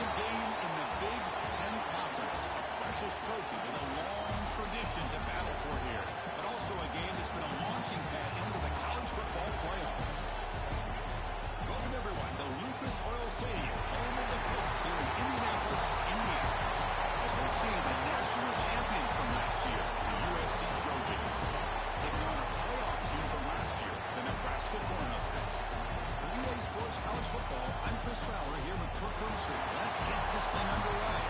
recent game in the Big Ten Conference. A precious trophy with a long tradition to battle for here. But also a game that's been a launching pad into the college football playoff. Welcome, everyone, to Lucas Oil Stadium, home of the Colts here in Indianapolis, Indiana. As we see the national champions from last year, the USC Trojans, taking on a playoff team from last year, the Nebraska Cornhuskers. For EA Sports College Football, I'm Chris Fowler here with Kirk Herbstreit. Let's get this thing underway.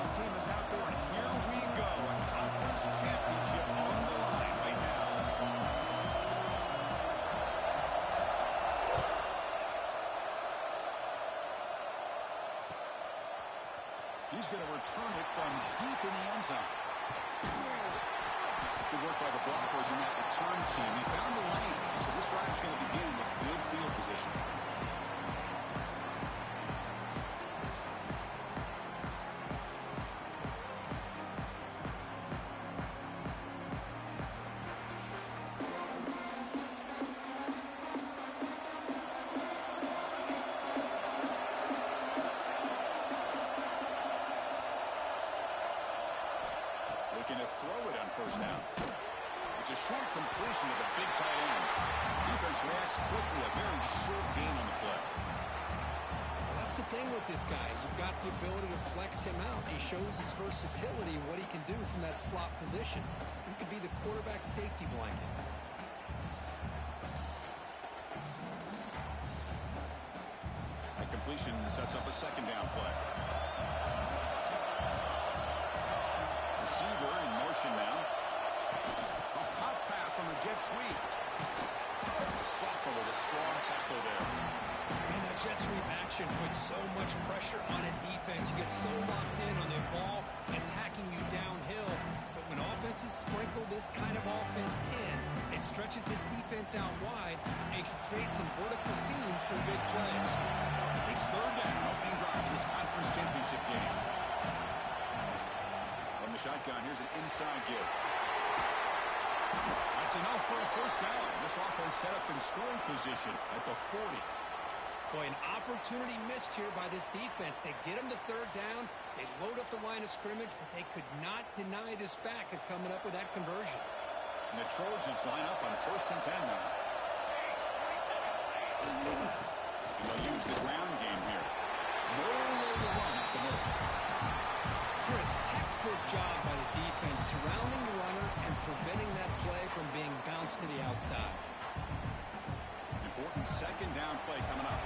Team is out there, and here we go. A conference championship on the line right now. He's going to return it from deep in the end zone. Good work by the blockers in that return team. He found the lane, so this drive is going to begin with good field position. Looking to throw it on first down. It's a short completion to the big tight end. Defense reacts quickly. A very short gain on the play. Well, that's the thing with this guy. You've got the ability to flex him out. He shows his versatility and what he can do from that slot position. He could be the quarterback safety blanket. That completion sets up a second down play. Receiver in motion now. A pop pass on the jet sweep. Soccer with a strong tackle there. Man, that jet sweep action puts so much pressure on a defense. You get so locked in on the ball attacking you downhill. But when offenses sprinkle this kind of offense in, it stretches this defense out wide and can create some vertical seams for big plays. It's third down, opening drive of this conference championship game. From the shotgun, here's an inside give. That's enough for a first down. This offense set up in scoring position at the 40. Boy, an opportunity missed here by this defense. They get them to third down. They load up the line of scrimmage, but they could not deny this back of coming up with that conversion. And the Trojans line up on 1st and 10 now. And they'll use the ground game here. No way to run up the middle. Chris, textbook job by the defense surrounding the runner and preventing that play from being bounced to the outside. Important second down play coming up.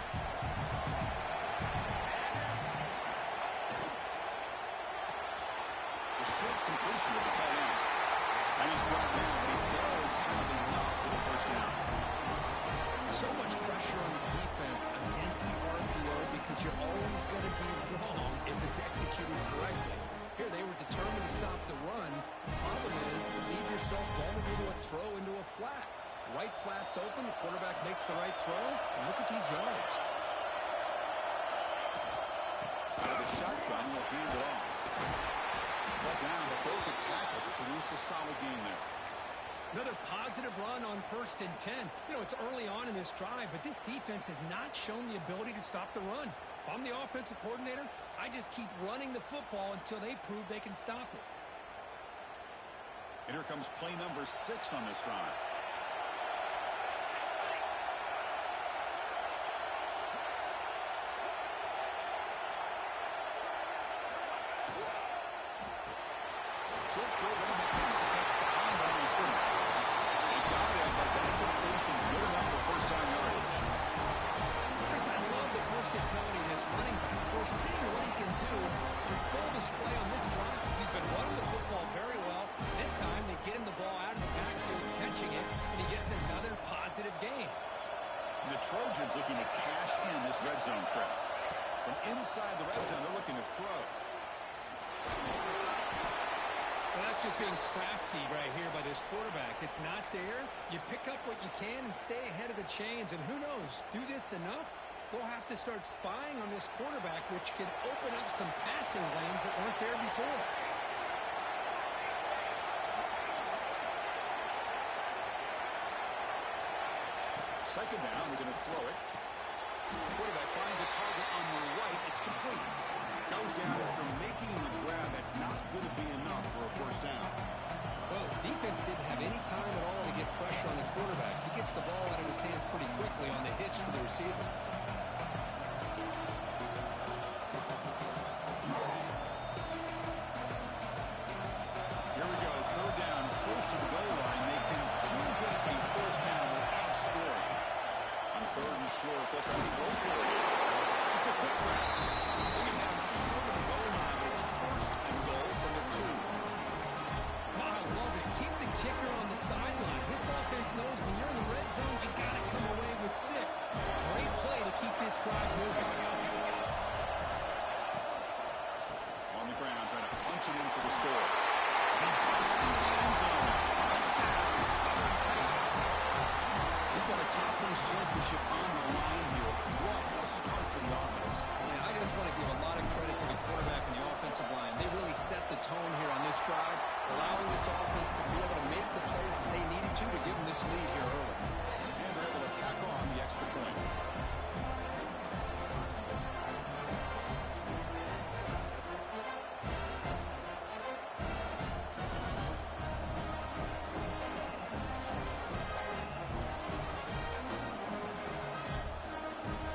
A short completion of the tight end. And he's brought down, but he does have enough for the first down. So much pressure on the defense against the RPO because you're always going to be wrong if it's executed correctly. Here they were determined to stop the run. Problem is, leave yourself vulnerable to a throw into a flat. Right flat's open, the quarterback makes the right throw, and look at these yards. Out of the shotgun, will hand it off. Brought down, but broke the tackle to produce a solid gain there. Another positive run on 1st and 10. You know, it's early on in this drive, but this defense has not shown the ability to stop the run. If I'm the offensive coordinator, I just keep running the football until they prove they can stop it. And here comes play number 6 on this drive. Short throw, one that makes the catch behind the line of scrimmage. They got him, but that completion good enough for first down yardage. Chris, I love the versatility of this running back. We're seeing what he can do in full display on this drive. He's been running the football very well. This time they get him the ball out of the backfield, catching it, and he gets another positive gain. And the Trojans looking to cash in this red zone trap. From And inside the red zone, they're looking to throw. Well, that's just being crafty right here by this quarterback. It's not there. You pick up what you can and stay ahead of the chains. And who knows, do this enough, they'll have to start spying on this quarterback, which can open up some passing lanes that weren't there before. Second down, we're going to throw it. Quarterback finds a target on the right. It's complete. Goes down after making the grab. That's not going to be enough for a first down. Well, defense didn't have any time at all to get pressure on the quarterback. He gets the ball out of his hands pretty quickly on the hitch to the receiver. Here we go. Third down, close to the goal line. They can still get a first down without scoring. On third and short, they'll try to throw for it. It's a quick grab. Bringing down short of the goal line. It's first and goal from the 2. I love it. Keep the kicker on the sideline. This offense knows when you're in the red zone, you got to come away with 6. Great play to keep this drive moving. On the ground, trying to punch it in for the score. He busts into the end zone. Touchdown, Southern Cal. We've got a conference championship on the line here. What a start for the offense. Yeah, I just want to give a lot of credit to the quarterback and the offensive line. They really set the tone here on this drive, allowing this offense to be able to make the plays that they needed to give them this lead here early. And they're able to tack on the extra point.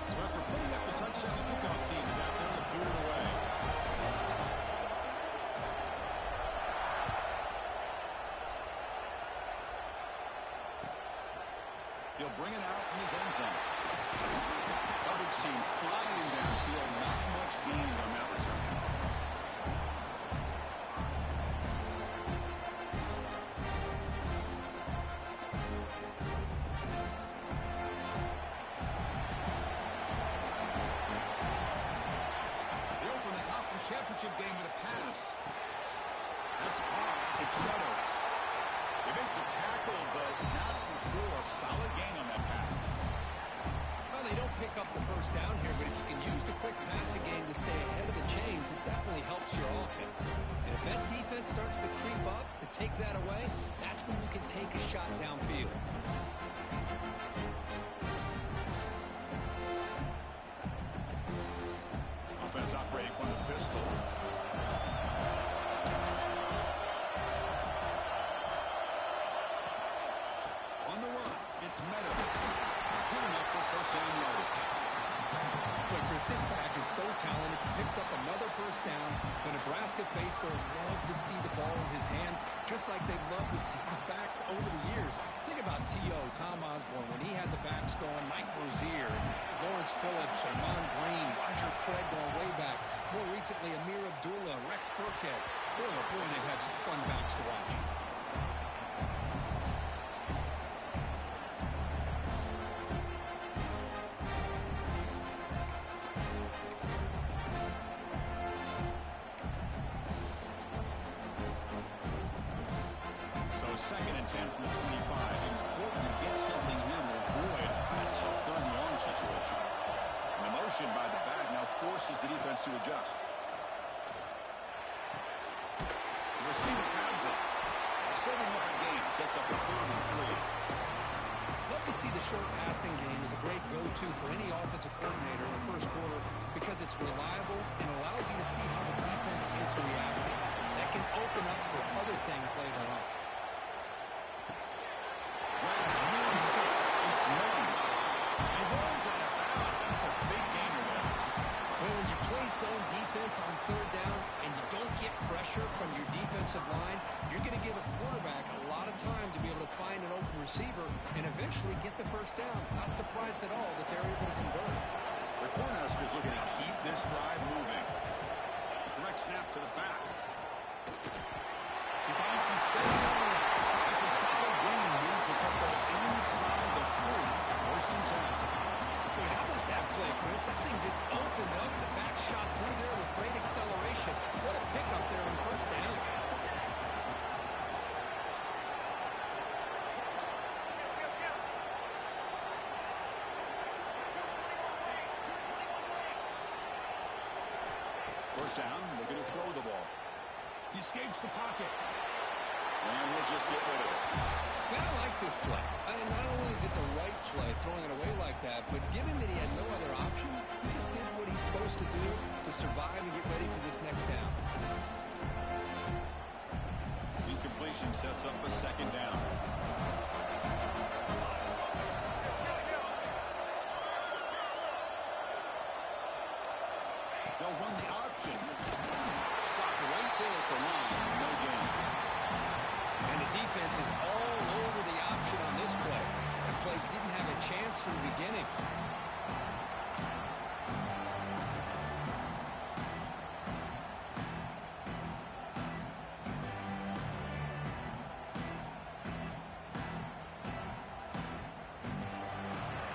So after putting up the touchdown, the kickoff team is out there to boot it away. He'll bring it out from his end zone. Coverage team flying downfield. Not much gained on that return. They open the conference championship game with a pass. That's caught. It's Meadows. They make the tackle, but not before a solid gain on that pass. Well, they don't pick up the first down here, but if you can use the quick passing game to stay ahead of the chains, it definitely helps your offense. And if that defense starts to creep up and take that away, that's when you can take a shot downfield. Offense operating from the pistol. On the run, it's Meadows. Good enough for first down yardage. But Chris, this back is so talented. He picks up another first down. The Nebraska faithful love to see the ball in his hands, just like they've loved to see the backs over the years. Think about T.O., Tom Osborne, when he had the backs going, Mike Rozier, Lawrence Phillips, Armand Green, Roger Craig going way back. More recently, Amir Abdullah, Rex Burkhead. Boy, oh boy, they've had some fun backs to watch. Second and 10 from the 25. Important to get something here to avoid that tough third and long situation. And the motion by the back now forces the defense to adjust. The receiver grabs it. 7-yard gain sets up a 3rd and 3. Love to see the short passing game as a great go-to for any offensive coordinator in the first quarter because it's reliable and allows you to see how the defense is reacting. That can open up for other things later on. Zone defense on third down and you don't get pressure from your defensive line, you're going to give a quarterback a lot of time to be able to find an open receiver and eventually get the first down. Not surprised at all that they're able to convert. The Cornhuskers looking to keep this drive moving. Direct snap to the back. He finds some space. It's a solid gain. Moves the football inside the 40. First and 10. Boy, how about that play, Chris? That thing just opened up the back first down. They're going to throw the ball. He escapes the pocket. And he'll just get rid of it. Man, I like this play. Not only is it the right play, throwing it away like that, but given that he had no other option, he just did what he's supposed to do to survive and get ready for this next down. Incompletion sets up a second down. They'll run the option. Stop right there at the line. No gain. And the defense is all over the option on this play. That play didn't have a chance from the beginning.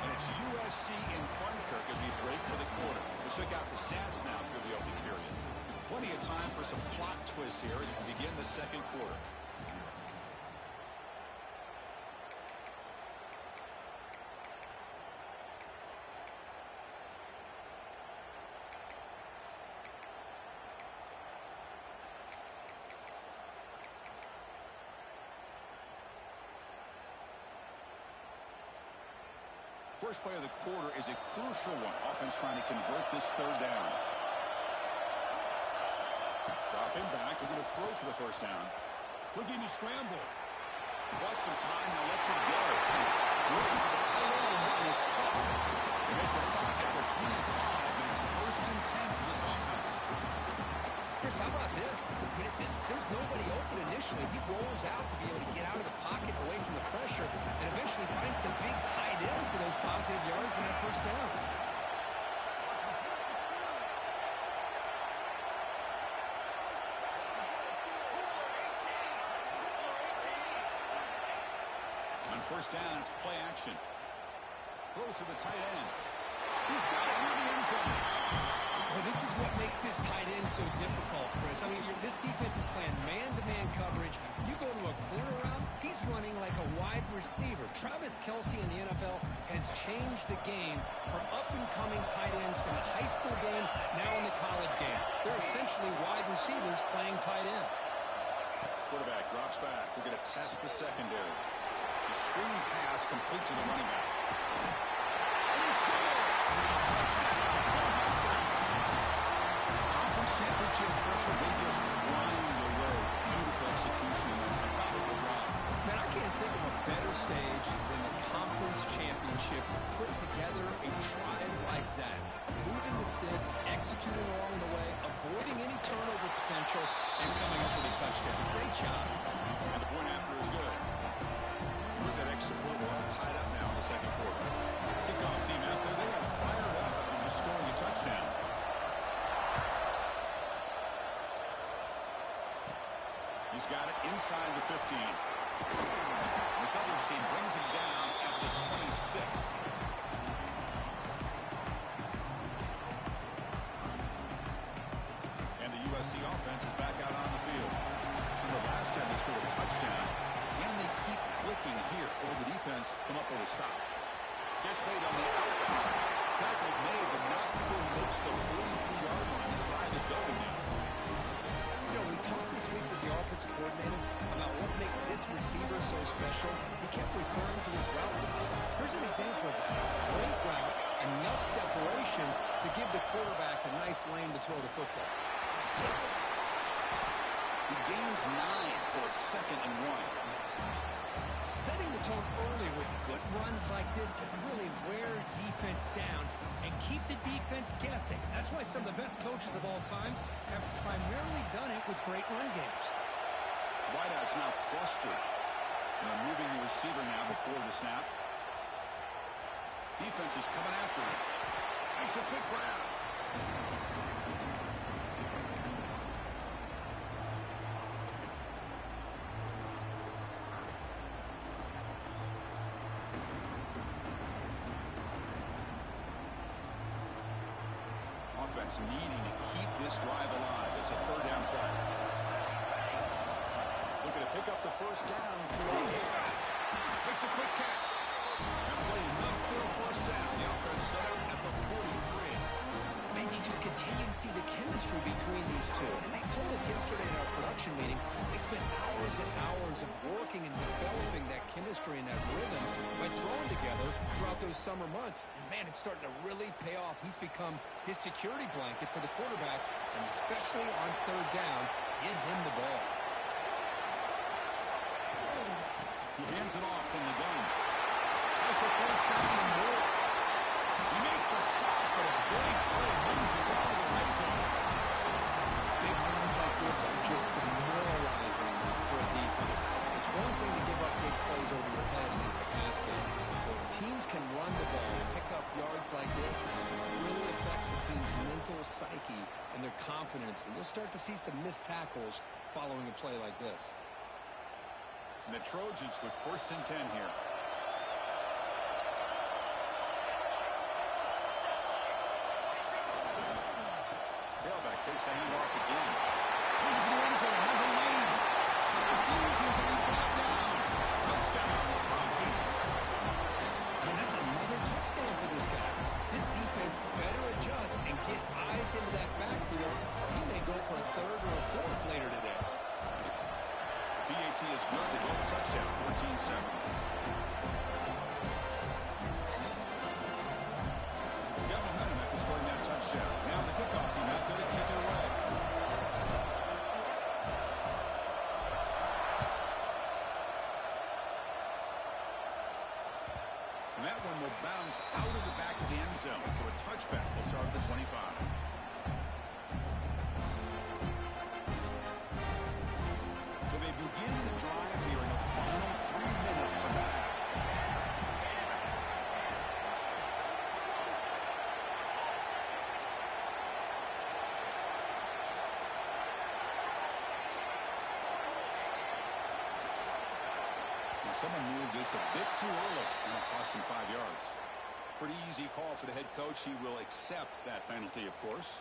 And it's USC in front, Kirk, as we break for the quarter. We check out the stats now through the opening period. Plenty of time for some plot twists here as we begin the second quarter. First play of the quarter is a crucial one. Offense trying to convert this third down. Dropping back. They're going to throw for the first down. Looking to scramble. Wants some time. Now lets it go. Looking for the tight end, and it's caught. They make the stop at the 25, and it's first and 10 for this offense. Chris, how about this? There's nobody open initially. He rolls out to be able to get out of the pocket away from the pressure and eventually finds the big tight end for those positive yards in that first down. On first down, it's play action. Throws to the tight end. He's got it near the end zone. Well, this is what makes this tight end so difficult, Chris. I mean, this defense is playing man-to-man coverage. You go to a corner route, he's running like a wide receiver. Travis Kelce in the NFL has changed the game for up-and-coming tight ends from the high school game, now in the college game. They're essentially wide receivers playing tight end. Quarterback drops back. We're going to test the secondary. It's a screen pass complete to the running back. And he scores! Touchdown! Conference championship pressure, they just grind away. Beautiful execution and a powerful drive. Man, I can't think of a better stage than the conference championship to put together a drive like that. Moving the sticks, executing along the way, avoiding any turnover potential, and coming up with a touchdown. Great job. And the point after is good. With that extra point, we're all tied up now in the second quarter. Kickoff team out there, they are fired up and just scoring a touchdown. He's got it inside the 15. The coverage team brings him down at the 26. And the USC offense is back out on the field. Remember, last time they scored a touchdown, and they keep clicking here. Or the defense come up with a stop. Catch made on the outbound. Tackle's made, but not before he makes the 43-yard line. This drive is going now. You know, we talked this week with the offensive coordinator about what makes this receiver so special. He kept referring to his route. Here's an example of that. Great route, enough separation to give the quarterback a nice lane to throw the football. He gains 9, so it's 2nd and 1. Setting the tone early with good runs like this can really wear defense down and keep the defense guessing. That's why some of the best coaches of all time have primarily done it with great run games. Wideout's now clustered. And they're moving the receiver now before the snap. Defense is coming after him. Makes a quick grab. Offense needing to keep this drive alive. It's a 3rd down play. Looking to pick up the first down through the air. Makes a quick catch. And play enough for a first down. The offense set up at the 43. Man, you just continue to see the chemistry between these two. And they told us yesterday in our production meeting, they spent hours and hours of working and developing that chemistry and that rhythm by throwing together throughout those summer months. And, man, it's starting to really pay off. He's become his security blanket for the quarterback, and especially on third down, give him the ball. He hands it off from the gun. Has the first down and more. You make the stop, but a big play moves you out of the red zone. Big runs like this are just demoralizing for a defense. It's one thing to give up big plays over your head against the pass game. But teams can run the ball and pick up yards like this. It really affects the team's mental psyche and their confidence. And you'll start to see some missed tackles following a play like this. And the Trojans with 1st and 10 here. Tailback takes the handoff again. Looking for the end zone, has a lane. Refusing to be brought down. Touchdown, Trojans. And that's another touchdown for this guy. This defense better adjust and get eyes into that backfield. He may go for a 3rd or a 4th later today. PAT is good. They go for touchdown, 14-7. Got momentum after scoring that touchdown. Now the kickoff team out there to kick it away. And that one will bounce out of the back of the end zone. So a touchback will start at the 25. So they begin the drive here in the final 3 minutes of the half. Someone moved this a bit too early, and it cost him 5 yards. Pretty easy call for the head coach. He will accept that penalty, of course.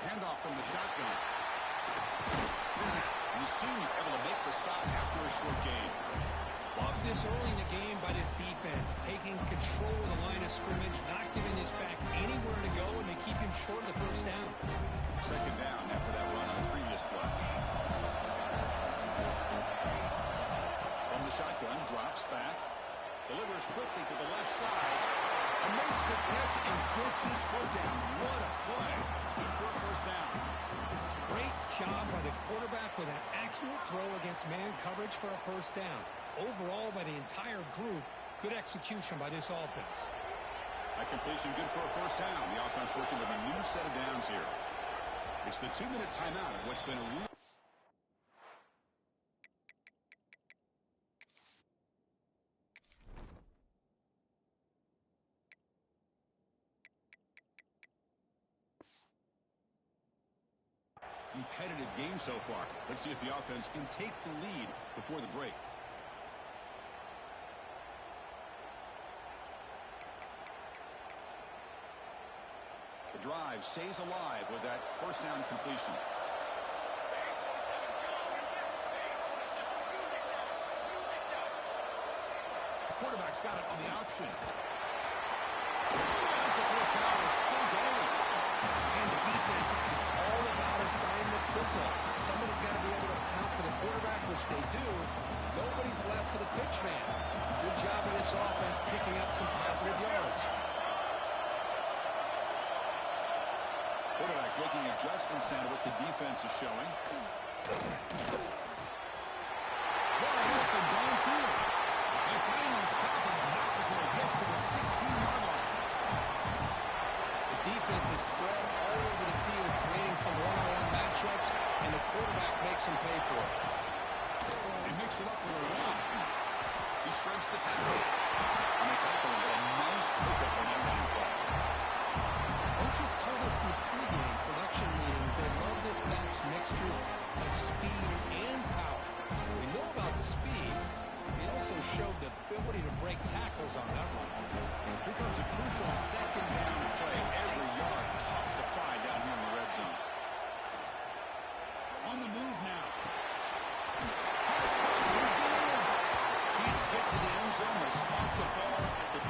Handoff from the shotgun. You seem able to make the stop after a short game. Love this early in the game by this defense, taking control of the line of scrimmage, not giving this back anywhere to go, and they keep him short of the 1st down. 2nd down after that run on the previous play. From the shotgun, drops back, delivers quickly to the left side, and makes the catch and gets his foot down. What a play. Good for a 1st down. Great job by the quarterback with an accurate throw against man coverage for a 1st down. Overall, by the entire group, good execution by this offense. That completion good for a 1st down. The offense working with a new set of downs here. It's the 2-minute timeout of what's been a real... competitive game so far. Let's see if the offense can take the lead before the break. The drive stays alive with that 1st down completion. The quarterback's got it on the option. As the 1st down is still going. And the defense, it's all about assignment football. Somebody's got to be able to account for the quarterback, which they do. Nobody's left for the pitch man. Good job of this offense picking up some positive yards. Quarterback making adjustments now to what the defense is showing. Wide open downfield. They finally stop him not before he gets to the 16-yard line. The defense is spread all over the field, creating some one-on-one matchups, and the quarterback makes them pay for it. They mix it up with a run. He shrinks the tackle. And the tackle will get a nice pickup on that line play. Coaches told us in the pregame production meetings they love this back's mixture of speed and power. We know about the speed. He also showed the ability to break tackles on that one. Here comes a crucial 2nd down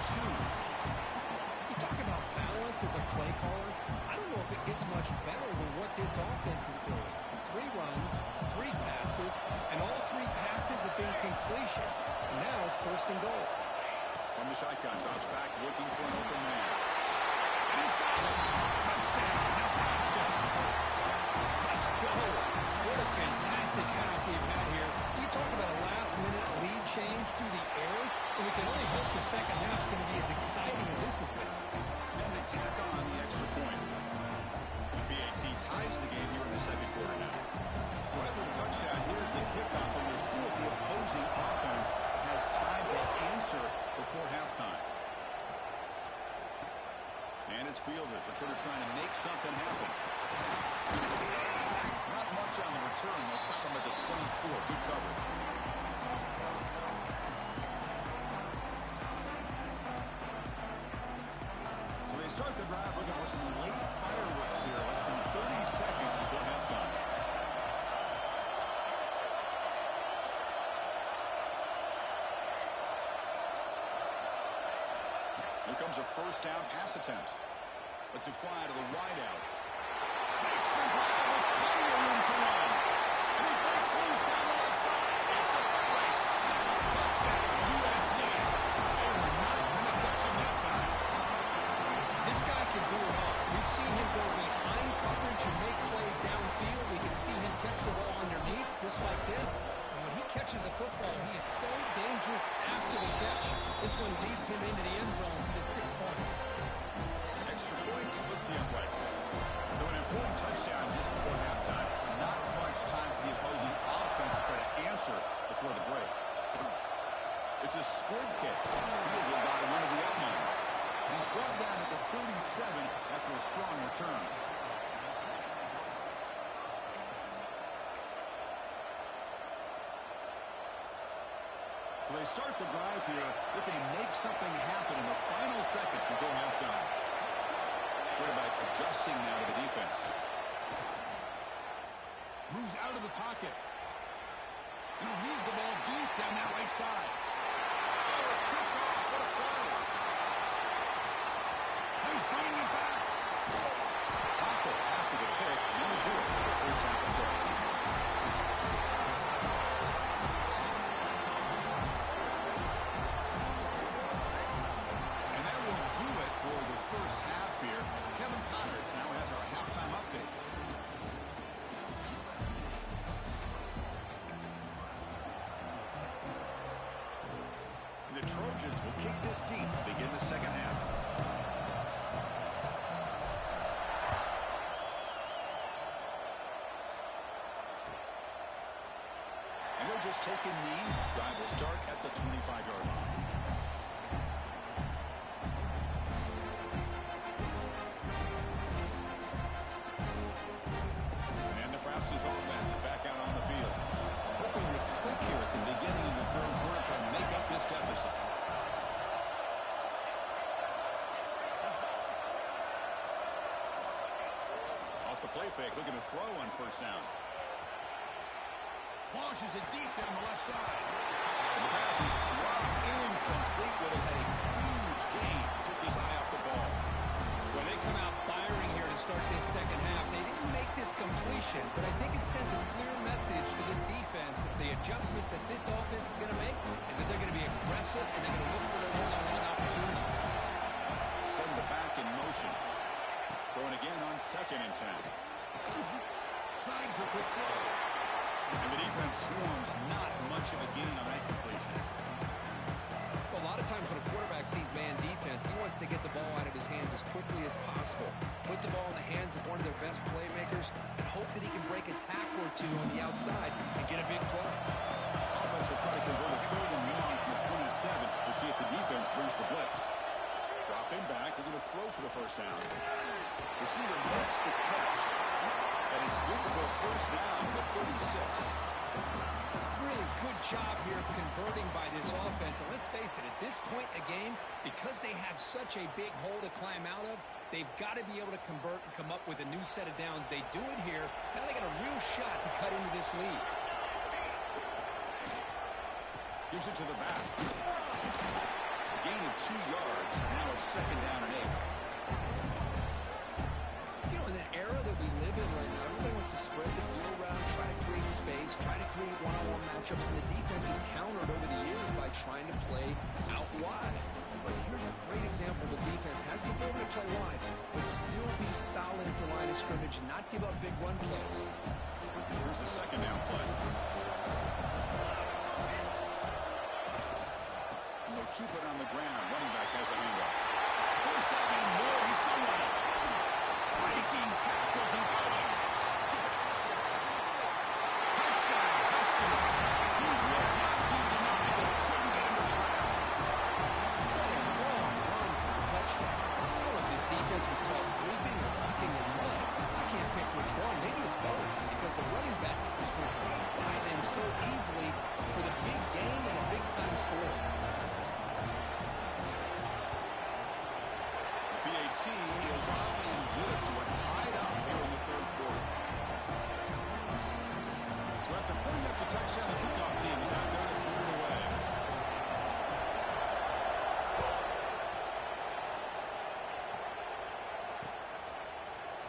two. You talk about balance as a play caller. I don't know if it gets much better than what this offense is doing. 3 runs, 3 passes, and all 3 passes have been completions. Now it's first and goal. From the shotgun, drops back, looking for an open man. And he's got it. Touchdown, Nebraska. Let's go. What a fantastic half we've had here. We talk about a last-minute lead change through the air, and we can only hope the second half's going to be as exciting as this has been. And they tack on the extra point. The BAT ties the game here in the second quarter now. So after the touchdown, here's the kickoff, and we'll see if the opposing offense has time to answer before halftime. And it's fielded. Returner trying to make something happen. Not much on the return. They'll stop him at the 24. Good coverage. So they start the drive looking for some late fireworks here. Less than 30 seconds before halftime. Here comes a first down pass attempt. Let's it fly to the wideout. Makes the grab with plenty of room to run. And he breaks loose down the left side. It's a foot race. Touchdown, USC. They were not going to catch him that time. This guy can do it all. We've seen him go behind coverage and make plays downfield. We can see him catch the ball underneath, just like this. And when he catches a football, he is so dangerous after the catch. This one leads him into the end zone for the 6 points. Extra point splits the uprights. So an important touchdown just before halftime. Not much time for the opposing offense to try to answer before the break. It's a squib kick, fielded by one of the up-men. He's brought down at the 37 after a strong return. So they start the drive here if they make something happen in the final seconds before halftime. Quarterback adjusting now to the defense. Moves out of the pocket. And he'll leave the ball deep down that right side. Oh, it's picked off. What a play. He's bringing it back. Tackle after the pick, and then do it for the first half of play. And that will do it for the first half here. Kevin Connors now has our halftime update. The Trojans will kick this deep to begin the second half. And they'll just take a knee. Drive will start at the 25-yard line. And Nebraska's offense is back out on the field. Hoping to click here at the beginning of the third quarter, try to make up this deficit. Off the play fake, looking to throw on first down. Launches it deep down the left side. And the pass is dropped incomplete with it. Had a huge gain. Took his eye off the ball. Well, they come out firing here to start this second half. They didn't make this completion, but I think it sends a clear message to this defense that the adjustments that this offense is going to make is that they're going to be aggressive and they're going to look for their one-on-one opportunities. Send the back in motion. Throwing again on 2nd and 10. Slides the quick throw. And the defense swarms, not much of a gain on that completion. Well, a lot of times when a quarterback sees man defense, he wants to get the ball out of his hands as quickly as possible. Put the ball in the hands of one of their best playmakers and hope that he can break a tackle or two on the outside and get a big play. Offense will try to convert a 3rd and long from the 27 to see if the defense brings the blitz. Dropping back, looking to throw for the first down. Receiver makes the catch. And it's good for a first down, the 36. Really good job here of converting by this offense. And let's face it, at this point in the game, because they have such a big hole to climb out of, they've got to be able to convert and come up with a new set of downs. They do it here. Now they got a real shot to cut into this lead. Gives it to the back. Gain of 2 yards. Now it's 2nd down and 8. You know, in the era that we live in right now, everybody wants to spread the field around, try to create space, try to create one-on-one matchups, and the defense has countered over the years by trying to play out wide. But here's a great example. The defense has the ability to play wide, but still be solid at the line of scrimmage and not give up big run plays. Here's the 2nd down play. And they'll keep it on the ground. Running back has a handoff. First down and more. He's still running. Breaking tackles and going. Touchdown, Huskers. He will not be denied. They couldn't get him to the ground. What a long run for a touchdown. I don't know if this defense was called sleeping or walking in mud. I can't pick which one. Maybe it's both, because the running back just went right by them so easily for the big game and a big-time score. BAT is up and good, so we're tied up here in the 3rd quarter. So after putting up the touchdown, the kickoff team is out there to clear it away.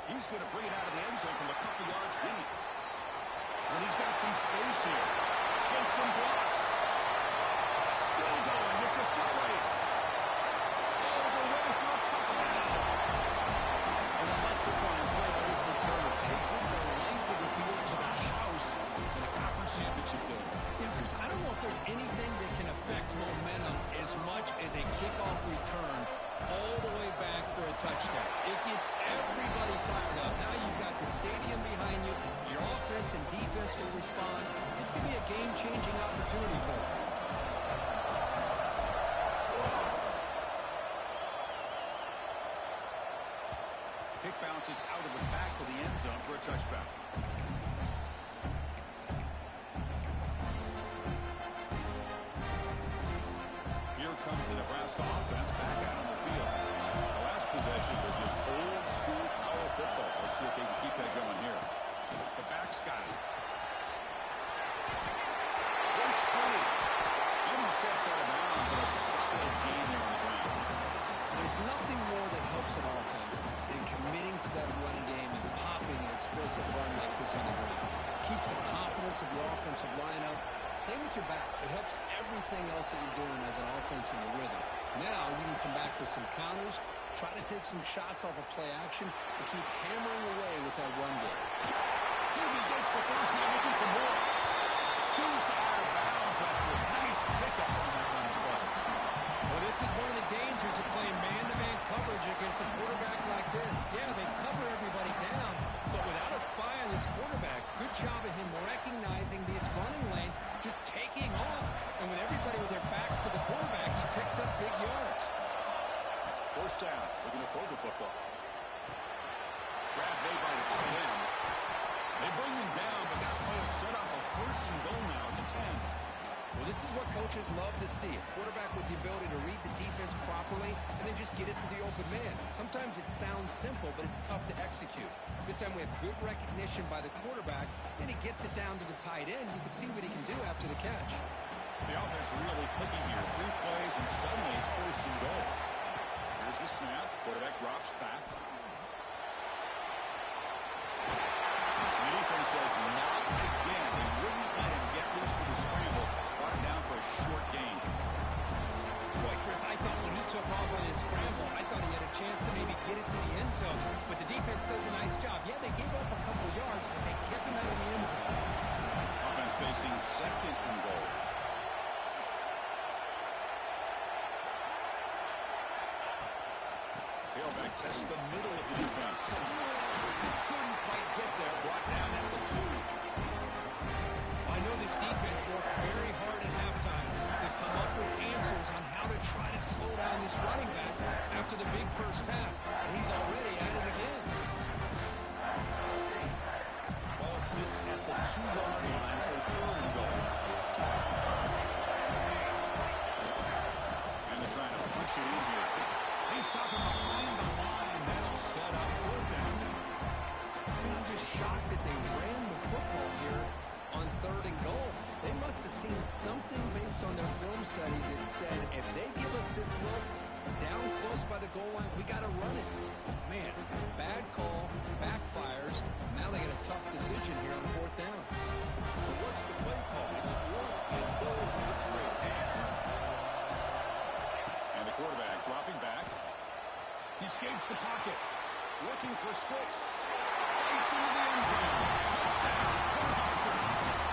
He's going to bring it out of the end zone from a couple yards deep. And he's got some space here. And some blocks. Still going. It's a foot race. All the way for a touchdown. An electrifying play by this returner. Takes it the length of the field to the house in a conference championship game. Yeah, because I don't know if there's anything that can affect momentum as much as a kickoff return all the way back for a touchdown. It gets everybody fired up. Now you've got the stadium behind you. Your offense and defense will respond. It's going to be a game-changing opportunity for them. Kick bounces out of the back of the end zone for a touchback. Here comes the Nebraska offense back out on the field. The last possession was just old school power football. Let's see if they can keep that going here. The back's got it. Breaks free. And he steps out of bounds, but a solid gain there on the ground. There's nothing more that helps an offense than committing to that running game and popping an explosive run like this on the ground. Keeps the confidence of your offensive line up. Same with your back. It helps everything else that you're doing as an offense in your rhythm. Now you can come back with some counters, try to take some shots off of play action, and keep hammering away with that run game. Here he gets the first down, looking for more. Scoots out of bounds after a nice pickup on that run play. Well, this is one of the dangers of playing man-to-man coverage against a quarterback like this. Yeah, they cover everybody down, but without a spy on this quarterback, good job of him recognizing this running lane, just taking off, and with everybody with their backs to the quarterback, he picks up big yards. First down, looking to throw the football. Grab made by the tight end. They bring him down, but that play will set off a 1st and goal now at the 10. Well, this is what coaches love to see. A quarterback with the ability to read the defense properly and then just get it to the open man. Sometimes it sounds simple, but it's tough to execute. This time we have good recognition by the quarterback, and he gets it down to the tight end. You can see what he can do after the catch. The offense really clicking here. 3 plays, and suddenly it's 1st and goal. Here's the snap. Quarterback drops back. The defense says not again. They wouldn't let him get loose for the scramble. Brought him down for a short gain. Boy, Chris, I thought when he took off on his scramble, I thought he had a chance to maybe get it to the end zone. But the defense does a nice job. Yeah, they gave up a couple yards, but they kept him out of the end zone. Offense facing 2nd and goal. Tailback tests the middle of the defense. Couldn't quite get there. Brought down at the 2. I know this defense worked very hard at halftime to come up with answers on how to try to slow down this running back after the big first half. And he's already at it again. Ball sits at the 2-yard line for 3rd and goal. And they're trying to punch it in here. They stop him behind the line. That'll set up 4th down now. I'm just shocked that they ran the football here on 3rd and goal. They must have seen something based on their film study that said, if they give us this look down close by the goal line, we got to run it. Man, bad call, backfires. Now they get a tough decision here on 4th down. So what's the play call? It's 4th and goal to the 3. And the quarterback dropping back. He escapes the pocket. Looking for 6. Breaks into the end zone. Touchdown, Cornhuskers.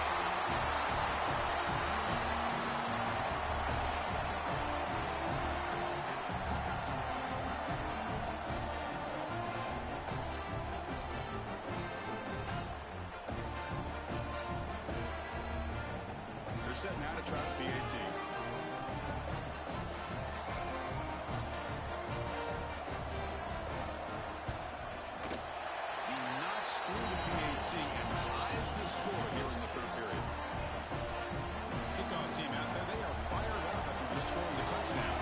They're set now to try the PAT. And ties the score here in the 3rd period. Kickoff team out there, they are fired up after just scoring a touchdown.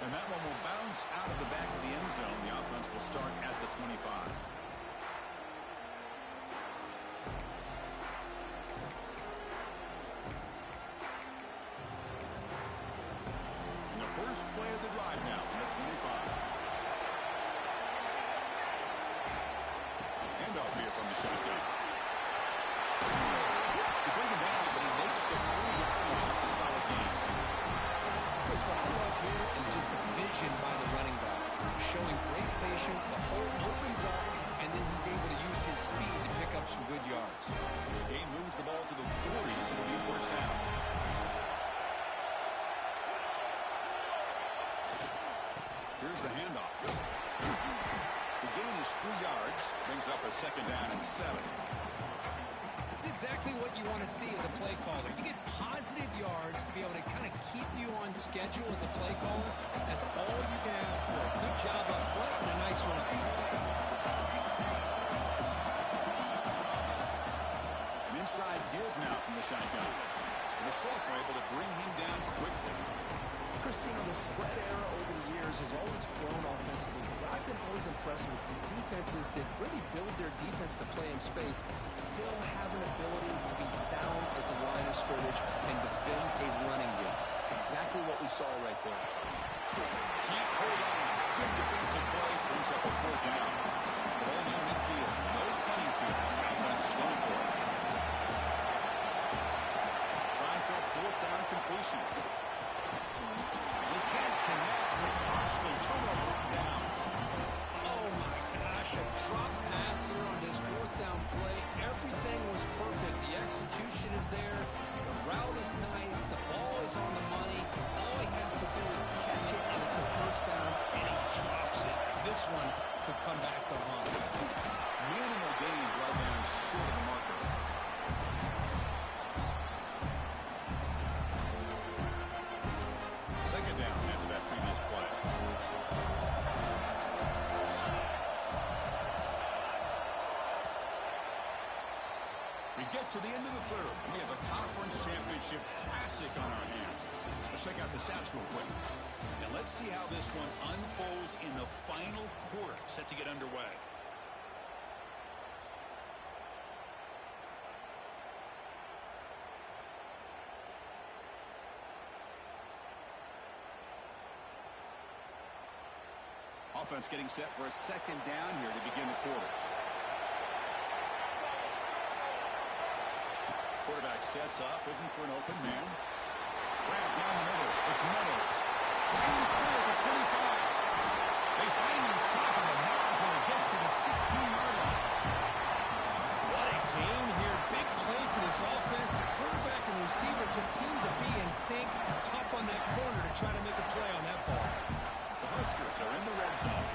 And that one will bounce out of the back of the end zone. The offense will start at the 25. First play of the drive now from the 25. Handoff here from the shotgun. They bring him down, but he makes the 3-yard line. It's a solid game. Chris, what I love here is just the vision by the running back. Showing great patience, the hole opens up, and then he's able to use his speed to pick up some good yards. Game moves the ball to the 40. It'll be 1st down. Here's the handoff. The gain is 3 yards. Brings up a 2nd down and 7. This is exactly what you want to see as a play caller. You get positive yards to be able to kind of keep you on schedule as a play caller. That's all you can ask for. Good job up front and a nice run. An inside give now from the shotgun. And the Sulk were able to bring him down quickly. Christine, the spread era over the years has always grown offensively, but I've been always impressed with the defenses that really build their defense to play in space, still have an ability to be sound at the line of scrimmage and defend a running game. It's exactly what we saw right there. Keep hold on. Good defensive play. Brings up a 4th down. Ball near midfield. No punting team. Offense is going for it. Trying for a 4th down completion. They can't connect. A costly turnover on downs. Oh my gosh, a drop pass here on this 4th down play. Everything was perfect. The execution is there. The route is nice. The ball is on the money. All he has to do is catch it, and it's a 1st down, and he drops it. This one could come back to haunt. Minimal gain right down short of the marker. Second down after that previous play. We get to the end of the 3rd. We have a conference championship classic on our hands. Let's check out the stats real quick. And let's see how this one unfolds in the final quarter, set to get underway. Offense getting set for a 2nd down here to begin the quarter. Quarterback sets up, looking for an open man. Grab down the middle. It's Meadows. Finally clear at the 25. They finally stop him, and now he gets to the 16-yard line. What a game here. Big play for this offense. The quarterback and receiver just seem to be in sync. Tough on that corner to try to make a play on that ball. The Huskers are in the red zone.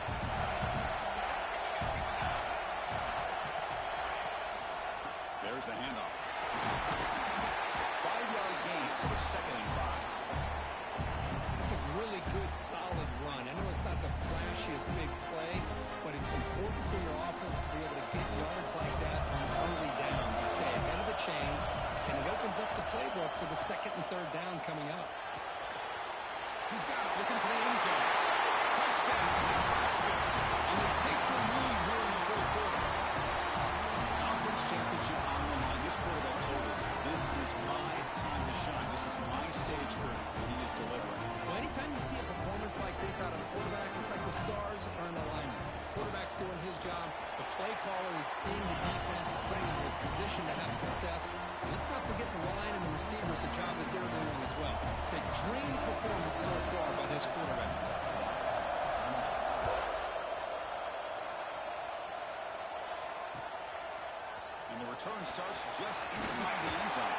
There's the handoff. 5-yard gain to the 2nd and 5. It's a really good, solid run. I know it's not the flashiest big play, but it's important for your offense to be able to get yards like that on early downs. You stay ahead of the chains, and it opens up the playbook for the 2nd and 3rd down coming up. He's got it, looking for the end zone. Touchdown, Nebraska. And the quarterback's doing his job. The play caller is seeing the defense, putting them in a position to have success. And let's not forget the line and the receivers, the job that they're doing as well. It's a dream performance so far by this quarterback. And the return starts just inside the end zone.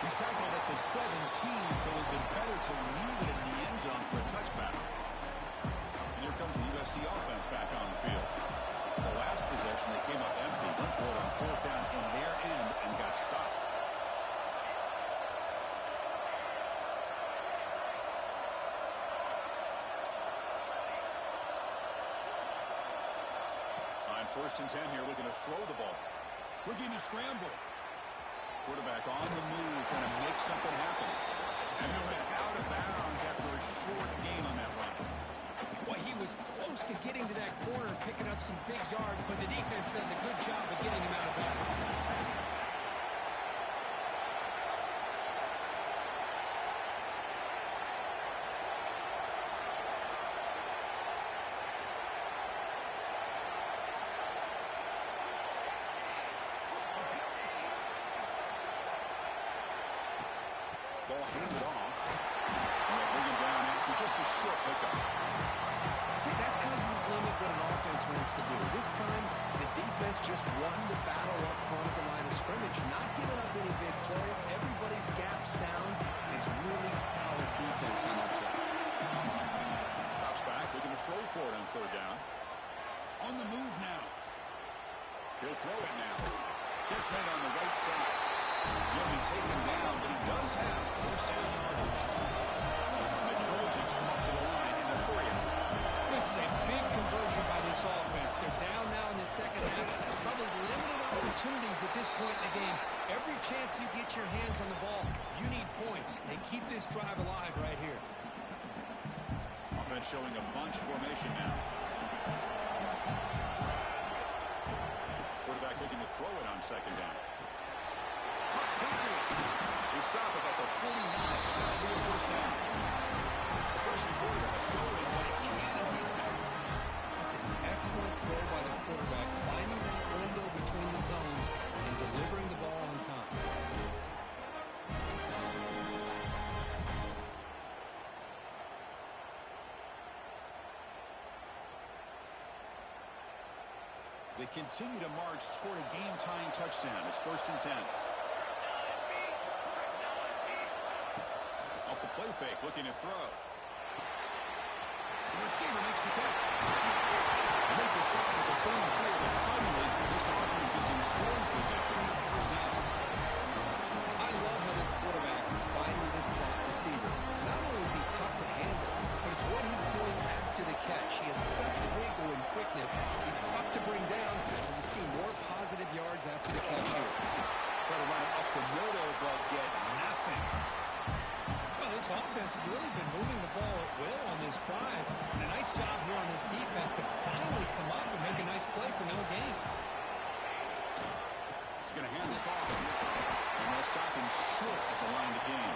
He's tackled at the 17, so it would have been better to leave it in the end zone for a touchback. And here comes the USC offense back on the field. The last possession, they came up empty, went for it on fourth down in their end and got stopped. On 1st and 10 here, looking to throw the ball. Looking to scramble. Quarterback on the move, trying to make something happen. And he went out of bounds after a short gain on that run. Well, he was close to getting to that corner and picking up some big yards, but the defense does a good job of getting him out of bounds. Ball handed off. And they'll bring him down after just a short pickup. See, that's how you limit what an offense wants to do. This time, the defense just won the battle up front at the line of scrimmage, not giving up any big plays. Everybody's gap sound. It's really solid defense on that play. Drops back, looking to throw for it on third down. On the move now. He'll throw it now. Catch made on the right side. He'll be taken down, but he does have first down yardage. The Trojans come up to the line in the 3. This is a big conversion by this offense. They're down now in the second half. Probably limited opportunities at this point in the game. Every chance you get your hands on the ball, you need points. They keep this drive alive right here. Offense showing a bunch formation now. Quarterback looking to throw it on second down. They stop about the 49. That'll be a first down. The freshman quarterback showing what it can in his game. It's an excellent throw by the quarterback, finding that window between the zones and delivering the ball on time. They continue to march toward a game-tying touchdown. It's 1st and 10. Off the play fake, looking to throw. The receiver makes the catch. They make the stop at the 34, but suddenly this offense is in scoring position. First down. I love how this quarterback is finding this slot receiver. Not only is he tough to handle, but it's what he's doing after the catch. He has such wiggle and quickness. He's tough to bring down, and you see more positive yards after the catch here. Try to run it up the middle, but get nothing. Well, this offense has really been moving the ball at will on this drive. And a nice job here on this defense to finally come up and make a nice play for no gain. He's going to hand this off. And they'll stop him short at the line to gain.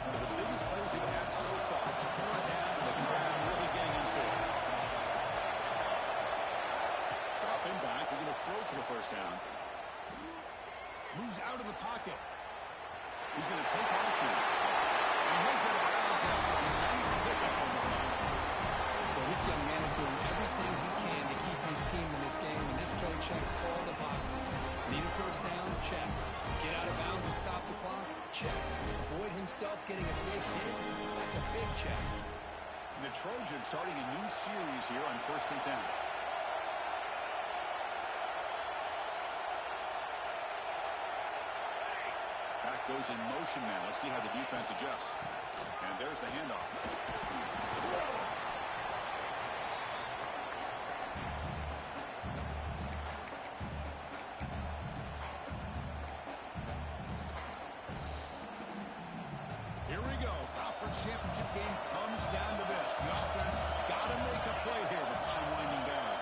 One of the biggest plays we've had so far. Third down, looking around, really getting into it. Drop him back. We're going to throw for the first down. Moves out of the pocket. He's going to take off here. And he heads out of bounds after a nice pickup on the run. Well, this young man is doing everything he can to keep his team in this game, and this play checks all the boxes. Need a first down? Check. Get out of bounds and stop the clock? Check. Avoid himself getting a big hit? That's a big check. And the Trojans starting a new series here on 1st and 10. Back goes in motion now. Let's see how the defense adjusts. And there's the handoff. Here we go. Conference championship game comes down to this. The offense got to make a play here with time winding down.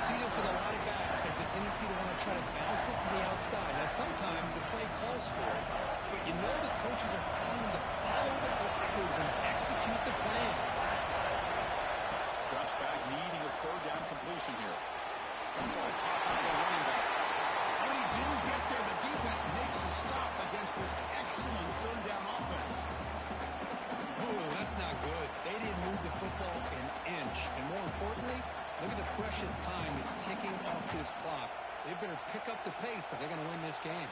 see this with a lot of backs. There's a tendency to want to try to bounce it to the outside. Now, sometimes the play calls for it, but you know the coaches are telling them to follow the blockers and execute the plan. Drops back, needing a third down completion here. Dump-off caught by the running back. When he didn't get there, the defense makes a stop against this excellent third down offense. Oh, that's not good. They didn't move the football an inch. And more importantly, look at the precious time it's ticking off this clock. They better pick up the pace if they're going to win this game.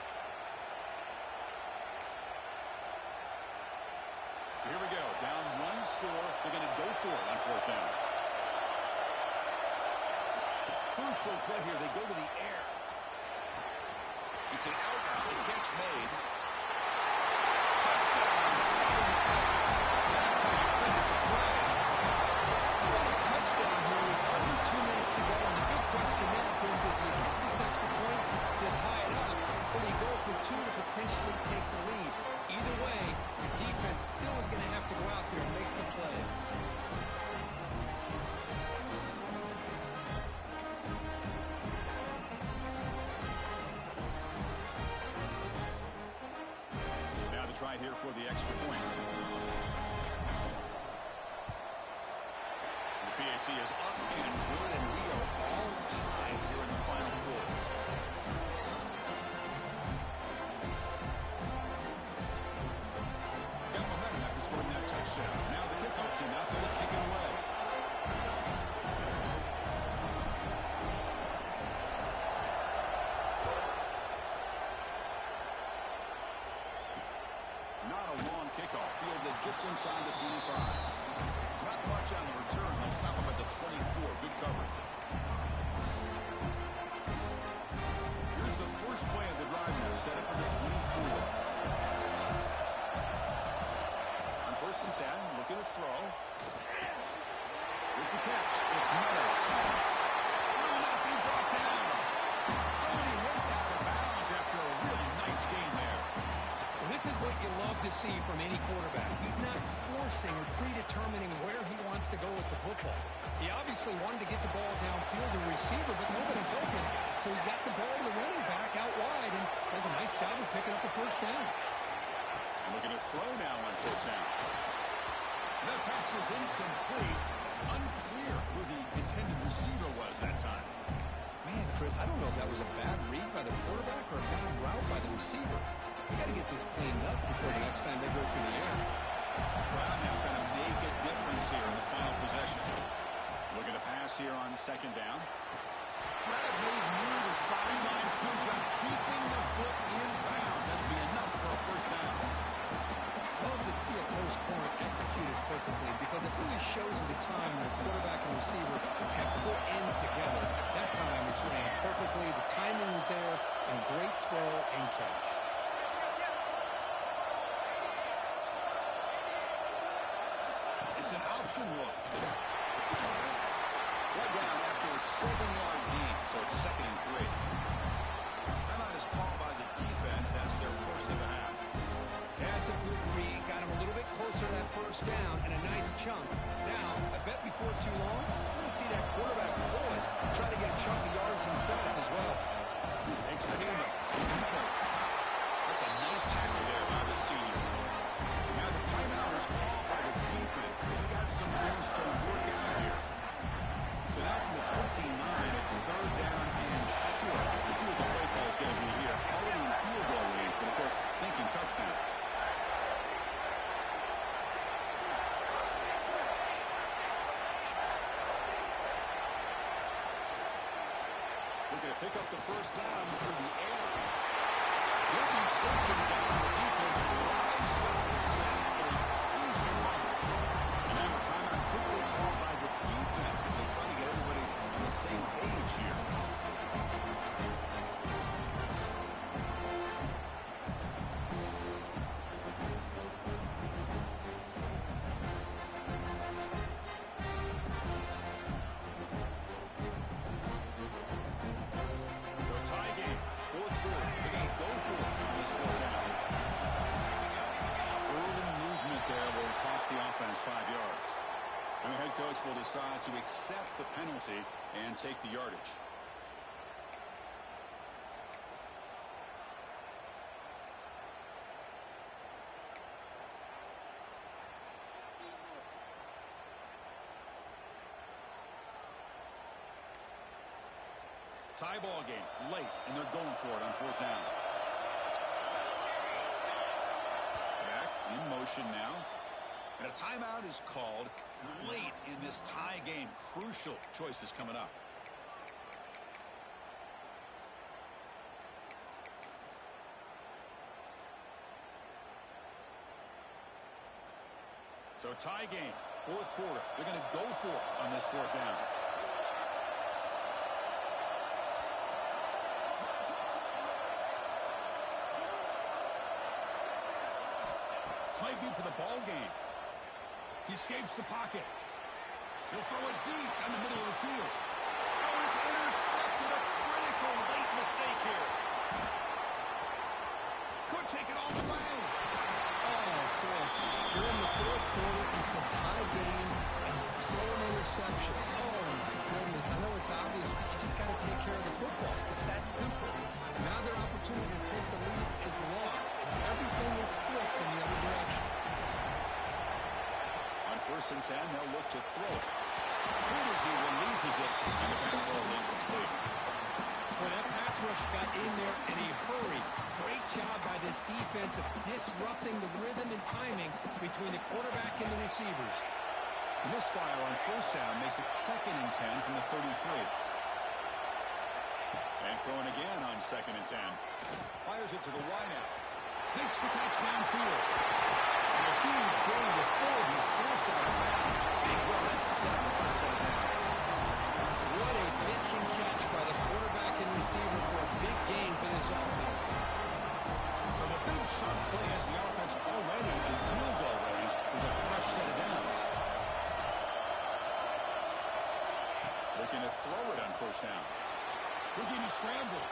So here we go. Down one score. They're going to go for it on fourth down. Crucial play here. They go to the air. It's an out-of-the catch made. Touchdown. That's how you finish a play. What a touchdown here with only 2 minutes to go. And the big question now, Chris, is do you get this extra point to tie it up, or do you go for two to potentially take the lead? Either way, the defense still is going to have to go out there and make some plays. Now the try here for the extra point. The PAT is up and good, and we are all tied here in the final quarter. Got momentum after scoring that touchdown. Now the kickoff team out there to kick it away. Not a long kickoff, fielded just inside the 25. Not much on the return. They'll stop him at the 24. Good coverage. Here's the first play of the drive now, set up at the 24. On 1st and 10, looking to throw. With the catch, it's Meadows. Will not be brought down. Oh, and he hits out of bounds after a really nice game there. Well, this is what you love to see from any quarterback. He's not forcing or predetermining where he wants to go with the football. He obviously wanted to get the ball downfield to the receiver, but nobody's open. So he got the ball to the running back out wide and does a nice job of picking up the first down. And looking to throw now on 1st down. That pass is incomplete. Unclear who the intended receiver was that time. Man, Chris, I don't know if that was a bad read by the quarterback or a bad route by the receiver. You got to get this cleaned up before the next time they go through the air. The crowd now trying to make a difference here in the final possession. Looking to pass here on 2nd down. Brad made near the sidelines. Good job keeping the foot in bounds. That'll be enough for a 1st down. Love to see a post corner executed perfectly because it really shows the time the quarterback and receiver have put in together. That time it's ran perfectly. The timing was there, and great throw and catch. It's an option look. Right down after a 7-yard gain, so it's 2nd and 3. Timeout is called by the defense. That's their first of the half. That's a good read. Got him a little bit closer to that 1st down and a nice chunk. Now, I bet before too long, we're going to see that quarterback pull it, try to get a chunk of yards himself as well. Takes the handoff. It's Meadows. That's a nice tackle there by the senior. Now the timeout is called by the defense. They've got some things to work out here. So now from the 29, it's 3rd down and short. Let's see what the play call is going to be here. Already in field goal range, but of course, thinking touchdown. Looking to pick up the 1st down through the air. He'll be taken down. The defense rises up the sack at a crucial moment. And now a timeout quickly called by the defense as they try to get everybody on the same page here. So a tie game, 4th quarter. They're going to go for it on this 4th down. want to accept the penalty and take the yardage. Tie ball game late, and they're going for it on 4th down. Back in motion now. And a timeout is called late in this tie game. Crucial choices coming up. So tie game, 4th quarter. They're going to go for it on this 4th down. Might be for the ball game. He escapes the pocket. He'll throw it deep down the middle of the field. Oh, it's intercepted. A critical late mistake here. Could take it all the way. Oh, Chris, you're in the 4th quarter. It's a tie game, and you throw an interception. Oh, my goodness. I know it's obvious, but you just got to take care of the football. It's that simple. Now their opportunity to take the lead is lost, and everything is flipped in the other direction. On 1st and 10, they'll look to throw it. Good as he releases it, and the pass ball is incomplete. Well, that pass rush got in there in a hurry. Great job by this defense of disrupting the rhythm and timing between the quarterback and the receivers. And this fire on 1st down makes it 2nd and 10 from the 33. And throwing again on 2nd and 10. Fires it to the wideout. Makes the catch downfield. And a huge gain before he's forced out of bounds. Big runs to sacrifice set of downs. What a pitch and catch by the quarterback and receiver for a big gain for this offense. So the big chunk play has the offense already in field goal range with a fresh set of downs. Looking to throw it on 1st down. Looking to scramble.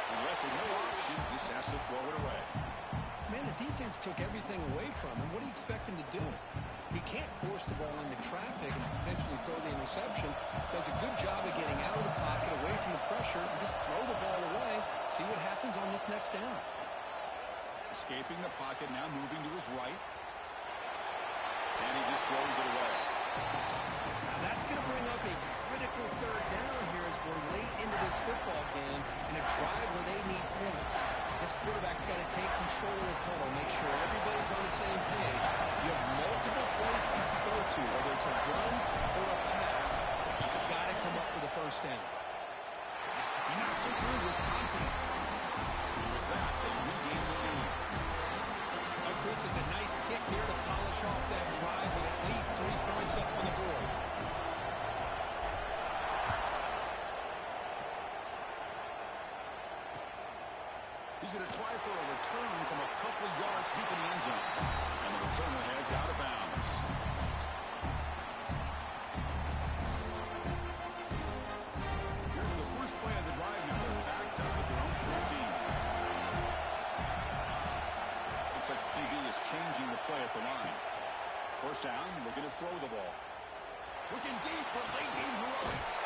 And left with no option, just has to throw it away. Man, the defense took everything away from him. What do you expect him to do? He can't force the ball into traffic and potentially throw the interception. Does a good job of getting out of the pocket, away from the pressure, and just throw the ball away. See what happens on this next down. Escaping the pocket, now moving to his right. And he just throws it away. Now that's going to bring up a critical 3rd down here as we're late into this football game in a drive where they need points. This quarterback's got to take control of this huddle, make sure everybody's on the same page. You have multiple plays you can go to, whether it's a run or a pass. You've got to come up with a 1st down. He knocks it through with confidence. And with that, they regain the lead. Chris, it's a nice kick here to polish off that drive with at least 3 points up on the board. He's going to try for a return from a couple of yards deep in the end zone. And the returner heads out of bounds. Here's the first play of the drive now. They're backed up at their own 14. Looks like the QB is changing the play at the line. 1st down, looking to throw the ball. Looking deep for late game heroics.